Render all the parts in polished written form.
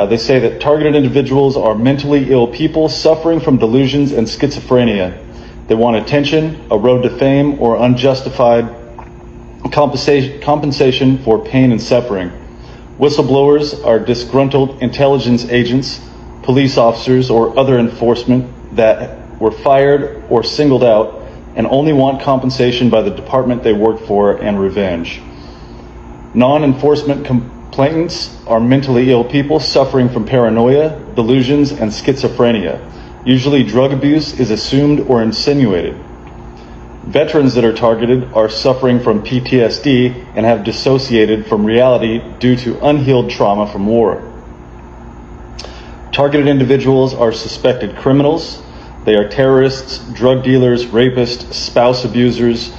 They say that targeted individuals are mentally ill people suffering from delusions and schizophrenia. They want attention, a road to fame, or unjustified compensation for pain and suffering. Whistleblowers are disgruntled intelligence agents, police officers, or other enforcement that were fired or singled out and only want compensation by the department they work for and revenge. Non-enforcement complainants are mentally ill people suffering from paranoia, delusions, and schizophrenia. Usually drug abuse is assumed or insinuated. Veterans that are targeted are suffering from PTSD and have dissociated from reality due to unhealed trauma from war. Targeted individuals are suspected criminals. They are terrorists, drug dealers, rapists, spouse abusers,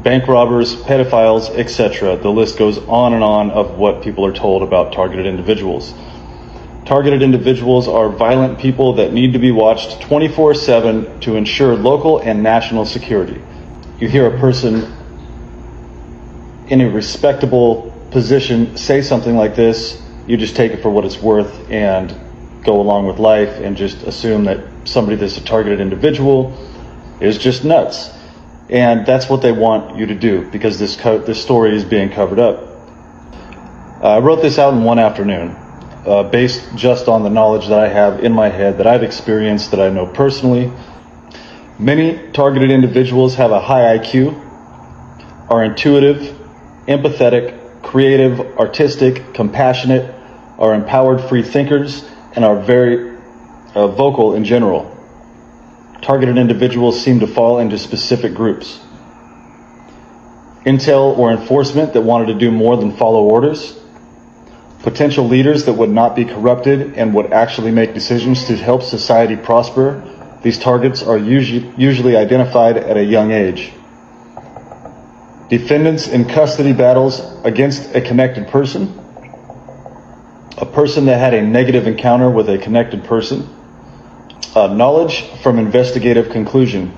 bank robbers, pedophiles, etc. The list goes on and on of what people are told about targeted individuals. Targeted individuals are violent people that need to be watched 24/7 to ensure local and national security. You hear a person in a respectable position say something like this, you just take it for what it's worth and go along with life and just assume that somebody that's a targeted individual is just nuts. And that's what they want you to do because this story is being covered up. I wrote this out in one afternoon. Based just on the knowledge that I have in my head, that I've experienced, that I know personally. Many targeted individuals have a high IQ, are intuitive, empathetic, creative, artistic, compassionate, are empowered free thinkers, and are very vocal in general. Targeted individuals seem to fall into specific groups. Intel or enforcement that wanted to do more than follow orders. Potential leaders that would not be corrupted and would actually make decisions to help society prosper. These targets are usually identified at a young age. Defendants in custody battles against a connected person. A person that had a negative encounter with a connected person. Knowledge from investigative conclusion.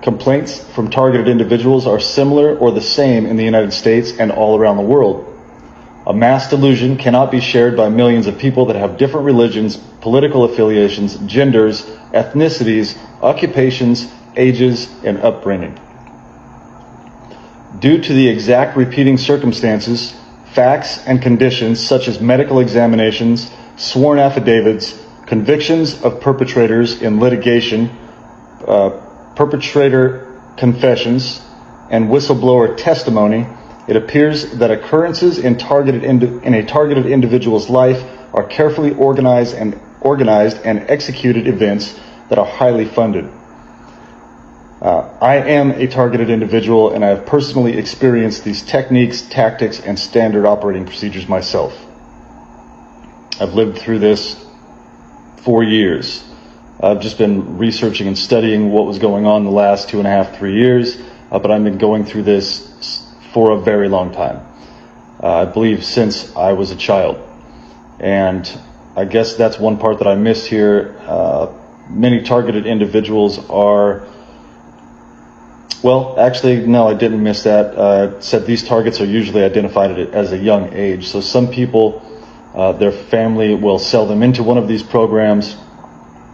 Complaints from targeted individuals are similar or the same in the United States and all around the world. A mass delusion cannot be shared by millions of people that have different religions, political affiliations, genders, ethnicities, occupations, ages, and upbringing. Due to the exact repeating circumstances, facts, and conditions such as medical examinations, sworn affidavits, convictions of perpetrators in litigation, perpetrator confessions, and whistleblower testimony, it appears that occurrences in a targeted individual's life are carefully organized and executed events that are highly funded. I am a targeted individual, and I have personally experienced these techniques, tactics, and standard operating procedures myself. I've lived through this for years. I've just been researching and studying what was going on the last 2.5, 3 years, but I've been going through this for a very long time. I believe since I was a child. And I guess that's one part that I missed here. Many targeted individuals are, well, actually, no, I didn't miss that. It said these targets are usually identified as a young age. So some people, their family will sell them into one of these programs.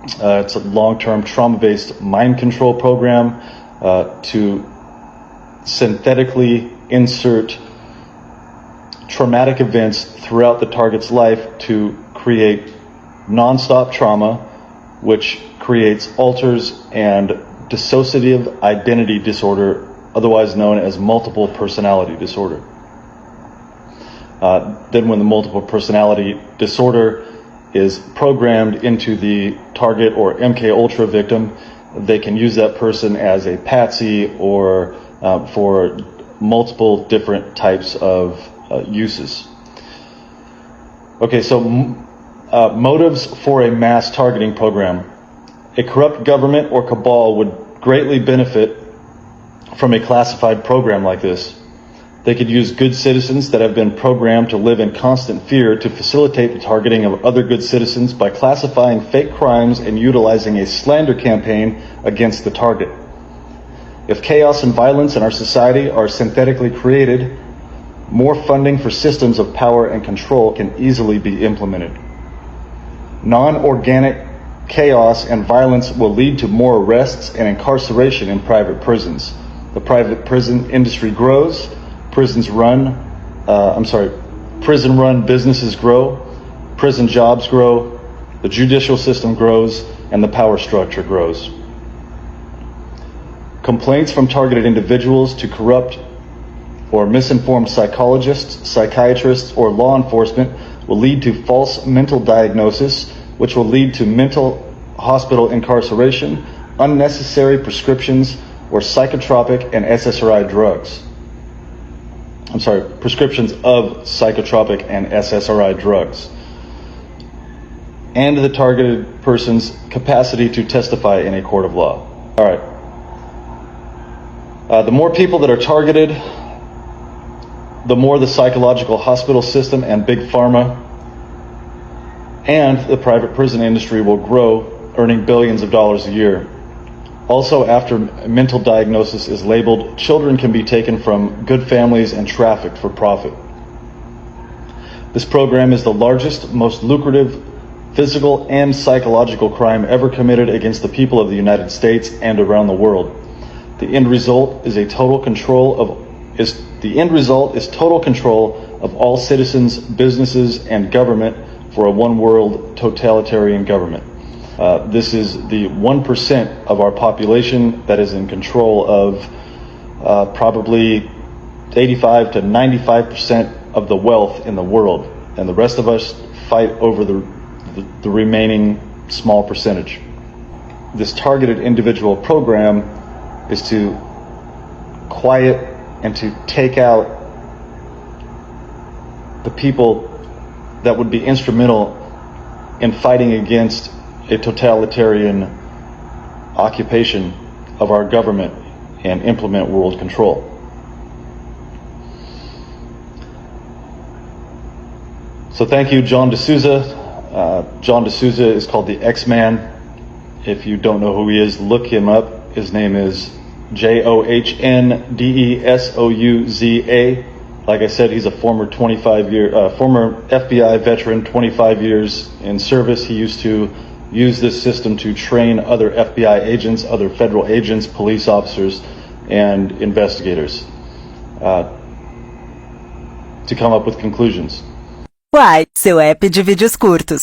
It's a long-term trauma-based mind control program to synthetically insert traumatic events throughout the target's life to create nonstop trauma, which creates alters and dissociative identity disorder, otherwise known as multiple personality disorder. Then when the multiple personality disorder is programmed into the target or MK Ultra victim, they can use that person as a patsy or for multiple different types of uses. Okay, so motives for a mass targeting program. A corrupt government or cabal would greatly benefit from a classified program like this. They could use good citizens that have been programmed to live in constant fear to facilitate the targeting of other good citizens by classifying fake crimes and utilizing a slander campaign against the target. If chaos and violence in our society are synthetically created, more funding for systems of power and control can easily be implemented. Non-organic chaos and violence will lead to more arrests and incarceration in private prisons. The private prison industry grows, prison-run businesses grow, prison jobs grow, the judicial system grows, and the power structure grows. Complaints from targeted individuals to corrupt or misinformed psychologists, psychiatrists, or law enforcement will lead to false mental diagnosis, which will lead to mental hospital incarceration, unnecessary prescriptions, or psychotropic and SSRI drugs. Prescriptions of psychotropic and SSRI drugs. And the targeted person's capacity to testify in a court of law. All right. The more people that are targeted, the more the psychological hospital system and big pharma and the private prison industry will grow, earning billions of dollars a year. Also, after mental diagnosis is labeled, children can be taken from good families and trafficked for profit. This program is the largest, most lucrative physical and psychological crime ever committed against the people of the United States and around the world. The end result is total control of all citizens, businesses, and government for a one-world totalitarian government. This is the 1% of our population that is in control of probably 85 to 95% of the wealth in the world, and the rest of us fight over the remaining small percentage. This targeted individual program is to quiet and to take out the people that would be instrumental in fighting against a totalitarian occupation of our government and implement world control. So thank you, John D'Souza. John D'Souza is called the X-Man. If you don't know who he is, look him up. His name is JohnDesouza. Like I said, he's a former FBI veteran, 25 years in service. He used to use this system to train other FBI agents, other federal agents, police officers, and investigators to come up with conclusions. Uai, seu app de vídeos curtos.